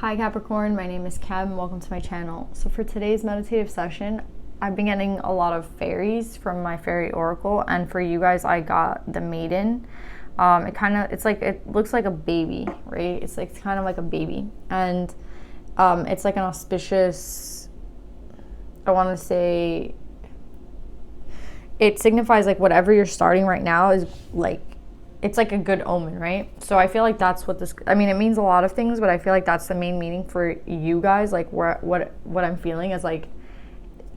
Hi Capricorn, my name is Cab and welcome to my channel. So for today's meditative session, I've been getting a lot of fairies from my fairy oracle, and for you guys I got the maiden. It looks like a baby, right? It's kind of like a baby, and it's like an auspicious, I want to say, it signifies like whatever you're starting right now is like, it's like a good omen, right? So I feel like that's what this, I mean, it means a lot of things, but I feel like that's the main meaning for you guys. Like what I'm feeling is like,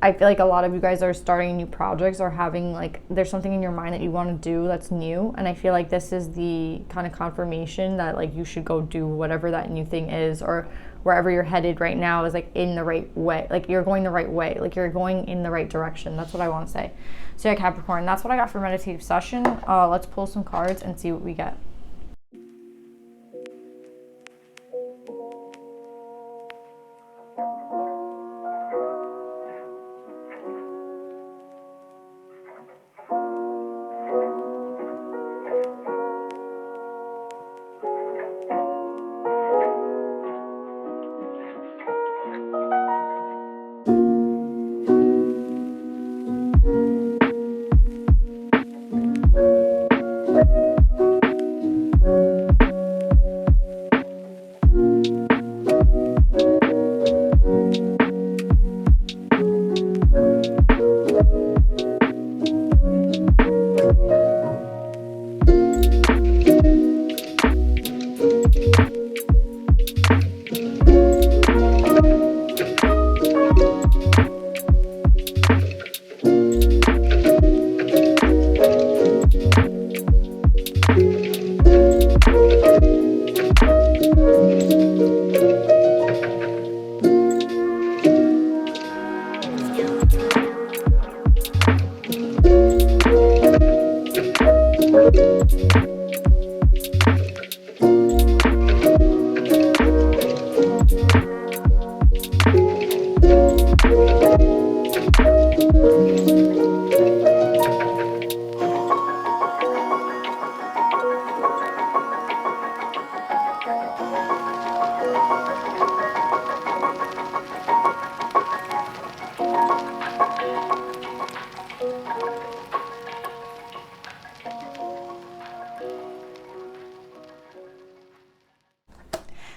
I feel like a lot of you guys are starting new projects or having like, there's something in your mind that you want to do that's new. And I feel like this is the kind of confirmation that like you should go do whatever that new thing is, or wherever you're headed right now is like in the right way. Like you're going the right way. Like you're going in the right direction. That's what I want to say. So yeah, Capricorn, that's what I got for meditative session. Let's pull some cards and see what we get.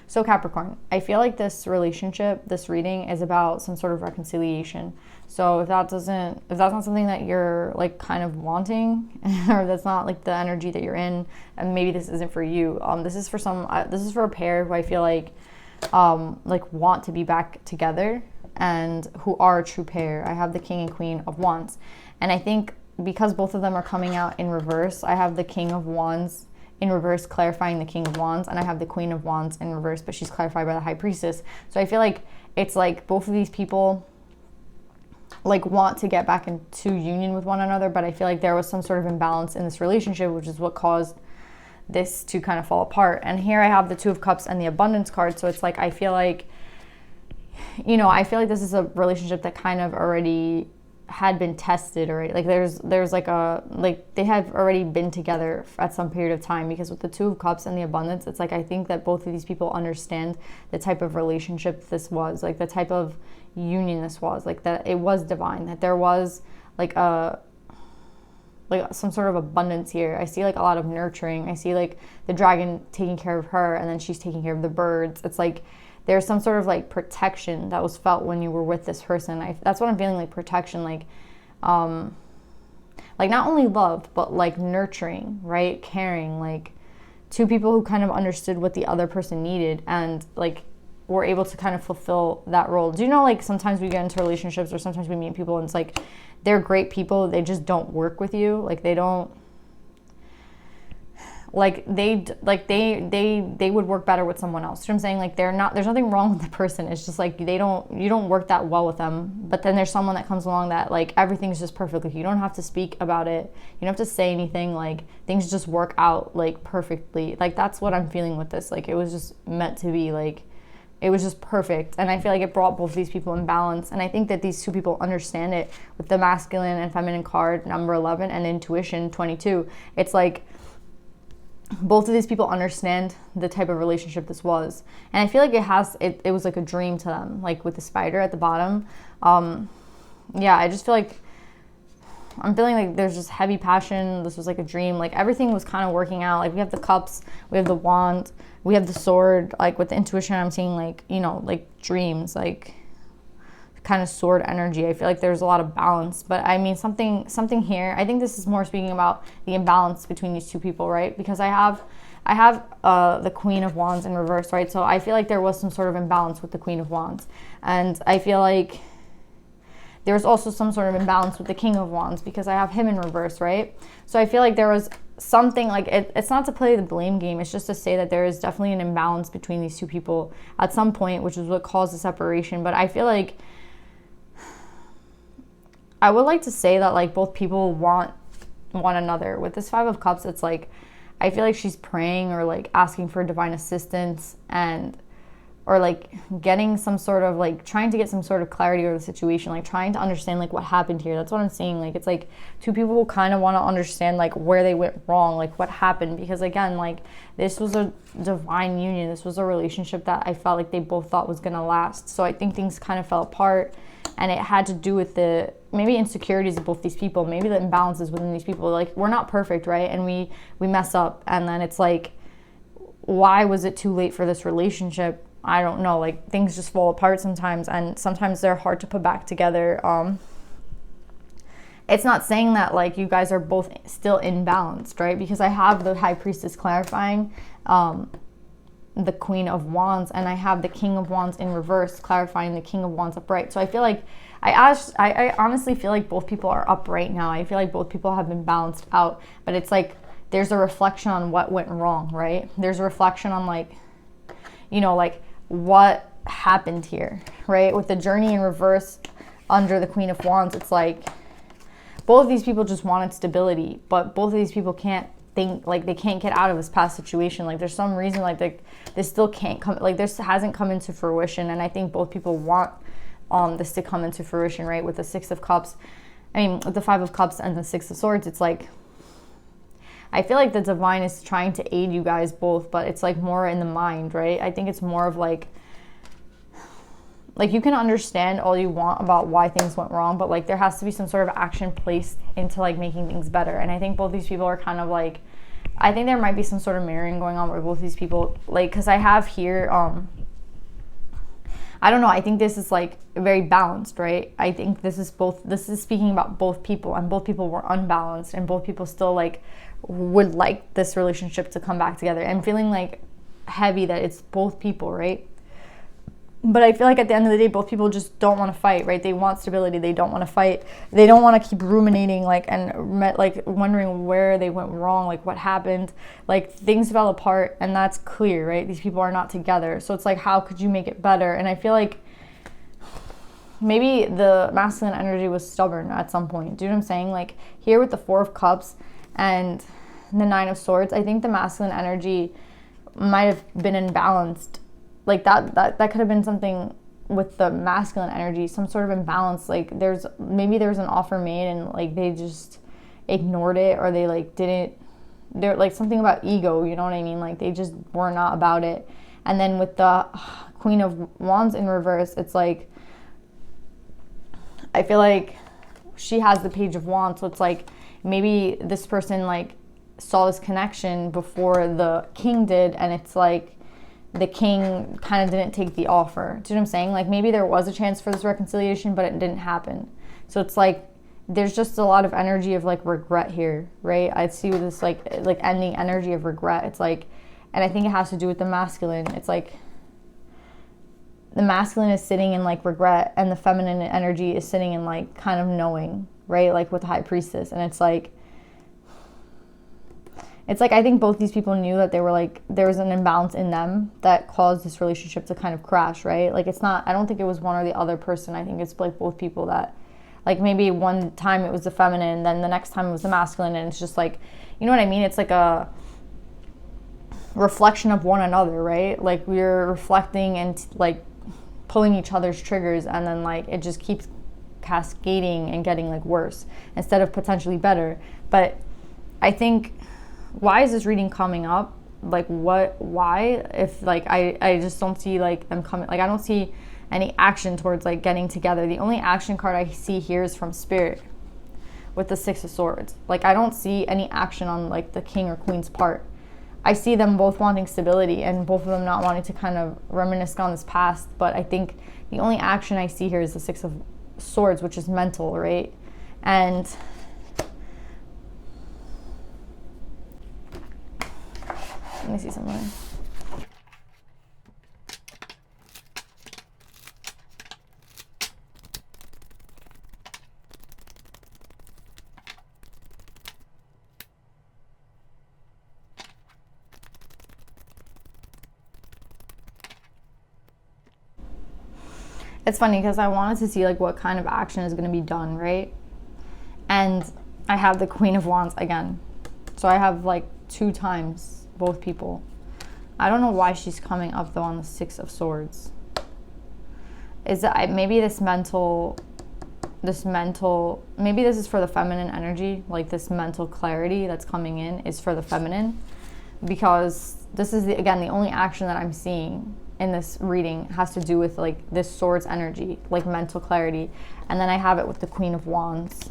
So Capricorn, I feel like this relationship, this reading is about some sort of reconciliation. So if that's not something that you're like kind of wanting, or that's not like the energy that you're in, and maybe this isn't for you. This is for a pair who I feel like want to be back together and who are a true pair. I have the King and Queen of Wands, and I think because both of them are coming out in reverse, I have the King of Wands in reverse clarifying the King of Wands, and I have the Queen of Wands in reverse, but she's clarified by the High Priestess. So I feel like it's like both of these people like want to get back into union with one another, but I feel like there was some sort of imbalance in this relationship, which is what caused this to kind of fall apart. And here I have the Two of Cups and the Abundance card. So it's like, I feel like this is a relationship that kind of already had been tested already. Like there's like they have already been together at some period of time, because with the Two of Cups and the Abundance, it's like I think that both of these people understand the type of relationship this was, like the type of union this was, like that it was divine, that there was like some sort of abundance here. I see like a lot of nurturing. I see like the dragon taking care of her, and then she's taking care of the birds. It's like there's some sort of like protection that was felt when you were with this person. That's what I'm feeling, like protection, like not only love, but like nurturing, right? Caring, like two people who kind of understood what the other person needed and like were able to kind of fulfill that role. Do you know, like sometimes we get into relationships or sometimes we meet people and it's like they're great people, they just don't work with you. Like they don't, like they would work better with someone else. You know what I'm saying? Like there's nothing wrong with the person. It's just like you don't work that well with them. But then there's someone that comes along that like everything's just perfect. Like you don't have to speak about it. You don't have to say anything. Like things just work out like perfectly. Like that's what I'm feeling with this. Like it was just meant to be, like it was just perfect. And I feel like it brought both these people in balance. And I think that these two people understand it with the masculine and feminine card, number 11, and intuition, 22. It's like both of these people understand the type of relationship this was. And I feel like it was like a dream to them, like with the spider at the bottom. Yeah, I just feel like I'm feeling like there's just heavy passion. This was like a dream. Like everything was kind of working out. Like we have the cups, we have the wand, we have the sword. Like with the intuition, I'm seeing like, you know, like dreams, like kind of sword energy. I feel like there's a lot of balance. But I mean, something here. I think this is more speaking about the imbalance between these two people, right? Because I have the Queen of Wands in reverse, right? So I feel like there was some sort of imbalance with the Queen of Wands. And I feel like there's also some sort of imbalance with the King of Wands because I have him in reverse, right? So I feel like there was something like, it's not to play the blame game. It's just to say that there is definitely an imbalance between these two people at some point, which is what caused the separation. But I feel like I would like to say that like both people want one another. With this Five of Cups, it's like, I feel like she's praying or like asking for divine assistance or like getting some sort of like trying to get some sort of clarity over the situation, like trying to understand like what happened here. That's what I'm seeing. Like it's like two people who kind of want to understand like where they went wrong, like what happened, because again, like this was a divine union. This was a relationship that I felt like they both thought was going to last. So I think things kind of fell apart, and it had to do with the maybe insecurities of both these people, maybe the imbalances within these people. Like we're not perfect, right? And we mess up, and then it's like, why was it too late for this relationship? I don't know, like things just fall apart sometimes, and sometimes they're hard to put back together. It's not saying that like you guys are both still imbalanced, right? Because I have the High Priestess clarifying the Queen of Wands, and I have the King of Wands in reverse clarifying the King of Wands upright. So I feel like I honestly feel like both people are upright now. I feel like both people have been balanced out, but it's like there's a reflection on what went wrong, right? There's a reflection on like, you know, like what happened here, right? With the Journey in reverse under the Queen of Wands, it's like both of these people just wanted stability, but both of these people can't think, like they can't get out of this past situation. Like there's some reason like this still can't come, like this hasn't come into fruition, and I think both people want this to come into fruition, right? With the Six of Cups, I mean with the Five of Cups and the Six of Swords, it's like I feel like the divine is trying to aid you guys both, but it's like more in the mind, right? I think it's more of like you can understand all you want about why things went wrong, but like there has to be some sort of action placed into like making things better. And I think both these people are kind of like, I think there might be some sort of mirroring going on with both these people, like because I have here I don't know, I think this is like very balanced, right? I think this is speaking about both people, and both people were unbalanced, and both people still like would like this relationship to come back together. And feeling like heavy that it's both people, right? But I feel like at the end of the day, both people just don't want to fight, right? They want stability. They don't want to fight. They don't want to keep ruminating, like, and like wondering where they went wrong, like what happened. Like things fell apart, and that's clear, right? These people are not together. So it's like, how could you make it better? And I feel like maybe the masculine energy was stubborn at some point. Do you know what I'm saying? Like here with the Four of Cups and the Nine of Swords, I think the masculine energy might have been imbalanced. Like that could have been something with the masculine energy, some sort of imbalance. Like there's an offer made, and like they just ignored it, or they like didn't, they're like something about ego, you know what I mean? Like they just were not about it. And then with the Queen of Wands in reverse, it's like I feel like she has the Page of Wands, so it's like maybe this person like saw this connection before the King did, and it's like the King kind of didn't take the offer. Do you know what I'm saying? Like maybe there was a chance for this reconciliation, but it didn't happen. So it's like there's just a lot of energy of like regret here, right? I see this like ending energy of regret. It's like, and I think it has to do with the masculine. It's like the masculine is sitting in like regret, and the feminine energy is sitting in like kind of knowing, right? Like with the High Priestess. And it's like I think both these people knew that they were like, there was an imbalance in them that caused this relationship to kind of crash, right? Like it's not, I don't think it was one or the other person. I think it's like both people that, like maybe one time it was the feminine, then the next time it was the masculine, and it's just like, you know what I mean? It's like a reflection of one another, right? Like we're reflecting and like pulling each other's triggers, and then like it just keeps cascading and getting like worse instead of potentially better. But I think why is this reading coming up? Like, why? If like, I just don't see like them coming, like I don't see any action towards like getting together. The only action card I see here is from Spirit with the Six of Swords. Like, I don't see any action on like the king or queen's part. I see them both wanting stability and both of them not wanting to kind of reminisce on this past. But I think the only action I see here is the Six of Swords, which is mental, right? And let me see something. It's funny because I wanted to see like what kind of action is going to be done, right? And I have the Queen of Wands again. So I have like 2 times both people. I don't know why she's coming up though on the Six of Swords. Is that maybe this mental, maybe this is for the feminine energy, like this mental clarity that's coming in is for the feminine, because this is again the only action that I'm seeing in this reading has to do with like this swords energy, like mental clarity. And then I have it with the Queen of Wands.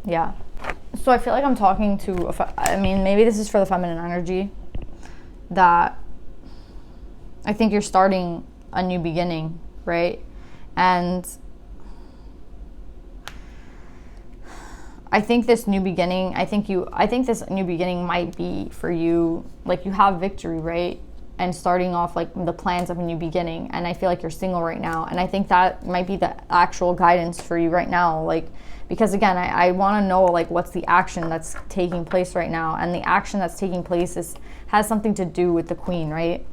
Yeah. So I feel like I'm talking to, I mean, maybe this is for the feminine energy, that I think you're starting a new beginning, right? And I think this new beginning, I think this new beginning might be for you, like you have victory, right? And starting off like the plans of a new beginning. And I feel like you're single right now. And I think that might be the actual guidance for you right now. Like, because again, I want to know like what's the action that's taking place right now. And the action that's taking place has something to do with the Queen, right?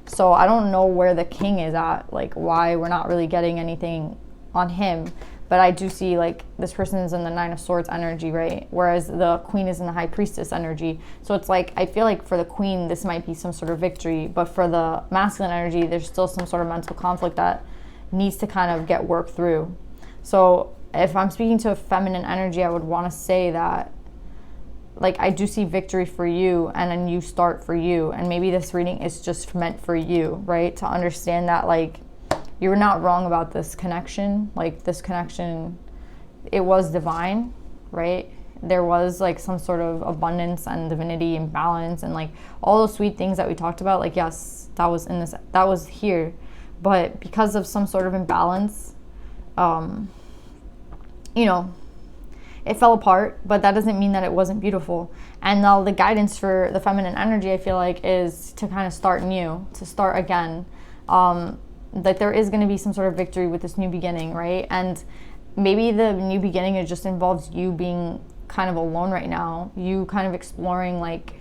So I don't know where the king is at, like why we're not really getting anything on him. But I do see like this person is in the Nine of Swords energy, right? Whereas the Queen is in the High Priestess energy. So it's like, I feel like for the Queen, this might be some sort of victory. But for the masculine energy, there's still some sort of mental conflict that needs to kind of get worked through. So if I'm speaking to a feminine energy, I would want to say that like I do see victory for you and a new start for you. And maybe this reading is just meant for you, right? To understand that like you're not wrong about this connection. Like this connection, it was divine, right? There was like some sort of abundance and divinity and balance and like all those sweet things that we talked about. Like, yes, that was here. But because of some sort of imbalance, you know, it fell apart, but that doesn't mean that it wasn't beautiful. And now the guidance for the feminine energy, I feel like, is to kind of start new, to start again. That there is going to be some sort of victory with this new beginning, right? And maybe the new beginning, it just involves you being kind of alone right now. You kind of exploring, like,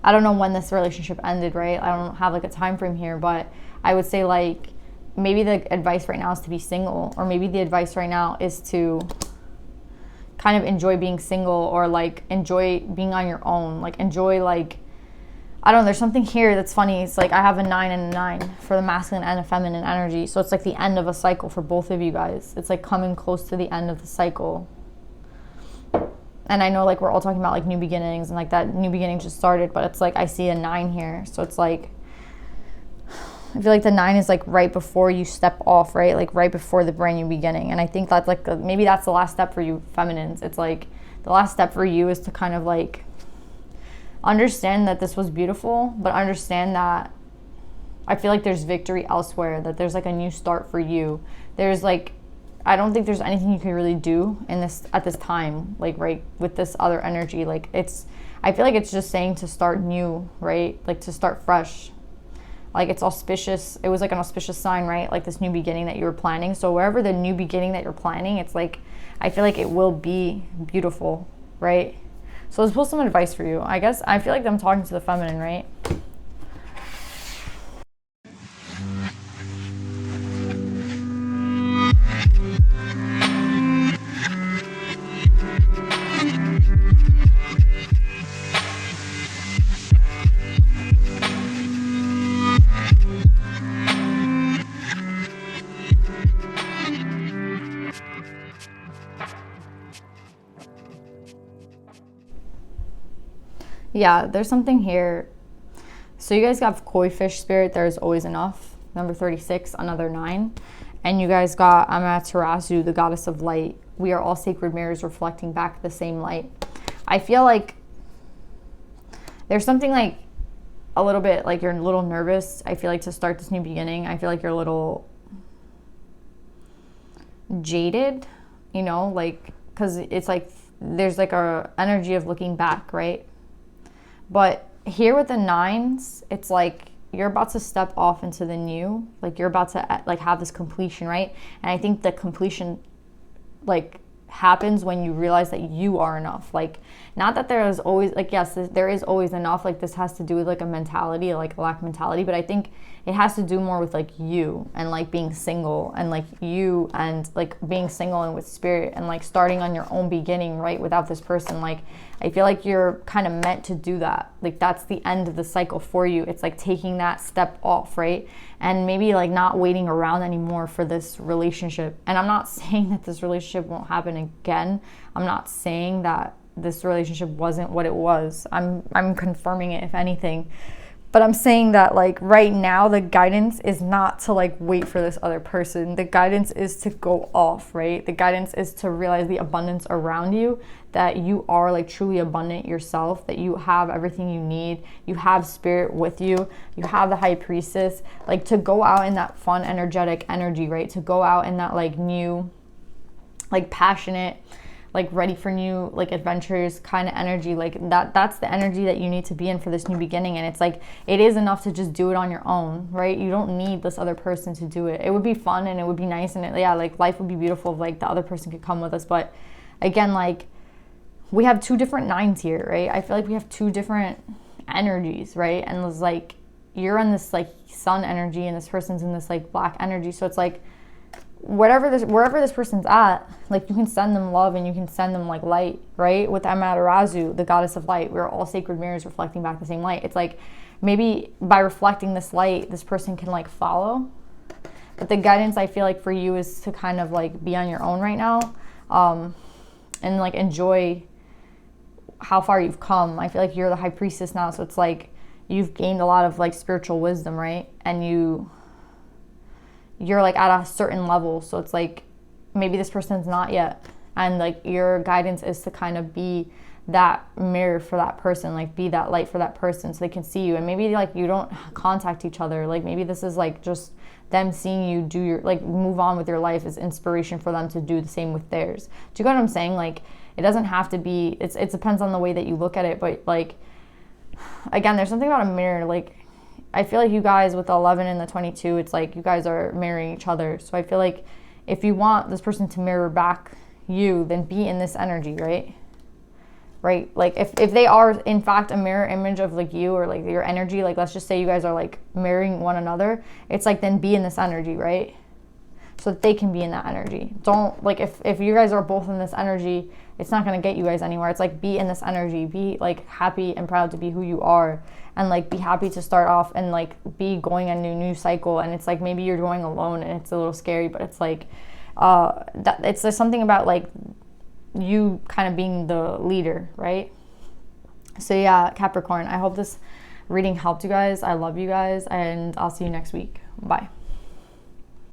I don't know when this relationship ended, right? I don't have like a time frame here, but I would say like maybe the advice right now is to be single, or maybe the advice right now is to kind of enjoy being single, or like enjoy being on your own, like enjoy like, I don't know, there's something here that's funny. It's like I have a 9 and a 9 for the masculine and a feminine energy. So it's like the end of a cycle for both of you guys. It's like coming close to the end of the cycle. And I know like we're all talking about like new beginnings and like that new beginning just started, but it's like I see a 9 here. So it's like, I feel like the 9 is like right before you step off, right? Like right before the brand new beginning. And I think that's like, maybe that's the last step for you feminines. It's like the last step for you is to kind of like understand that this was beautiful, but understand that I feel like there's victory elsewhere, that there's like a new start for you. There's like, I don't think there's anything you can really do in this at this time, like right with this other energy. Like it's, I feel like it's just saying to start new, right? Like to start fresh. Like it's auspicious. It was like an auspicious sign, right? Like this new beginning that you were planning. So wherever the new beginning that you're planning, it's like, I feel like it will be beautiful, right? So let's pull some advice for you. I guess I feel like I'm talking to the feminine, right? yeah, there's something here. So you guys got koi fish spirit, there's always enough. Number 36, another 9. And you guys got Amaterasu, the goddess of light. We are all sacred mirrors reflecting back the same light. I feel like there's something like a little bit like you're a little nervous. I feel like to start this new beginning, I feel like you're a little jaded, you know, like, because it's like there's like a energy of looking back, right? But here with the 9s, it's like you're about to step off into the new, like you're about to like have this completion, right? And I think the completion like happens when you realize that you are enough. Like, not that there is always like, yes, there is always enough, like this has to do with like a mentality, like a lack mentality, but I think it has to do more with like you and like being single and like you and like being single and with spirit and like starting on your own beginning, right, without this person. Like, I feel like you're kind of meant to do that. Like, that's the end of the cycle for you. It's like taking that step off, right? And maybe like not waiting around anymore for this relationship. And I'm not saying that this relationship won't happen again. I'm not saying that this relationship wasn't what it was. I'm confirming it, if anything. But I'm saying that like right now the guidance is not to like wait for this other person. The guidance is to go off, right? The guidance is to realize the abundance around you, that you are like truly abundant yourself, that you have everything you need, you have spirit with you, you have the high priestess, like to go out in that fun, energetic energy, right? To go out in that like new, like passionate, like ready for new like adventures kind of energy. Like that's the energy that you need to be in for this new beginning. And it's like it is enough to just do it on your own, right? You don't need this other person to do it. It would be fun and it would be nice, and yeah, like life would be beautiful if like the other person could come with us. But again, like we have 2 different 9s here, right? I feel like we have 2 different energies, right? And it's like you're in this like sun energy and this person's in this like black energy. So it's like wherever this person's at, like you can send them love and you can send them like light, right? With Amaterasu, the goddess of light, we're all sacred mirrors reflecting back the same light. It's like maybe by reflecting this light, this person can like follow. But the guidance I feel like for you is to kind of like be on your own right now, and like enjoy how far you've come. I feel like you're the high priestess now, so it's like you've gained a lot of like spiritual wisdom, right? And you're like at a certain level, so it's like maybe this person's not yet, and like your guidance is to kind of be that mirror for that person, like be that light for that person so they can see you. And maybe like you don't contact each other, like maybe this is like just them seeing you do your like move on with your life is inspiration for them to do the same with theirs. Do you get what I'm saying? Like it doesn't have to be, it depends on the way that you look at it. But like again, there's something about a mirror. Like I feel like you guys with the 11 and the 22, it's like you guys are mirroring each other. So I feel like if you want this person to mirror back you, then be in this energy, right? Right? Like if they are in fact a mirror image of like you or like your energy, like let's just say you guys are like mirroring one another, it's like then be in this energy, right? So that they can be in that energy. Don't like if you guys are both in this energy, it's not going to get you guys anywhere. It's like be in this energy, be like happy and proud to be who you are, and like be happy to start off and like be going a new cycle. And it's like maybe you're going alone and it's a little scary, but it's like there's something about like you kind of being the leader, right? So yeah, Capricorn, I hope this reading helped you guys. I love you guys, and I'll see you next week. Bye.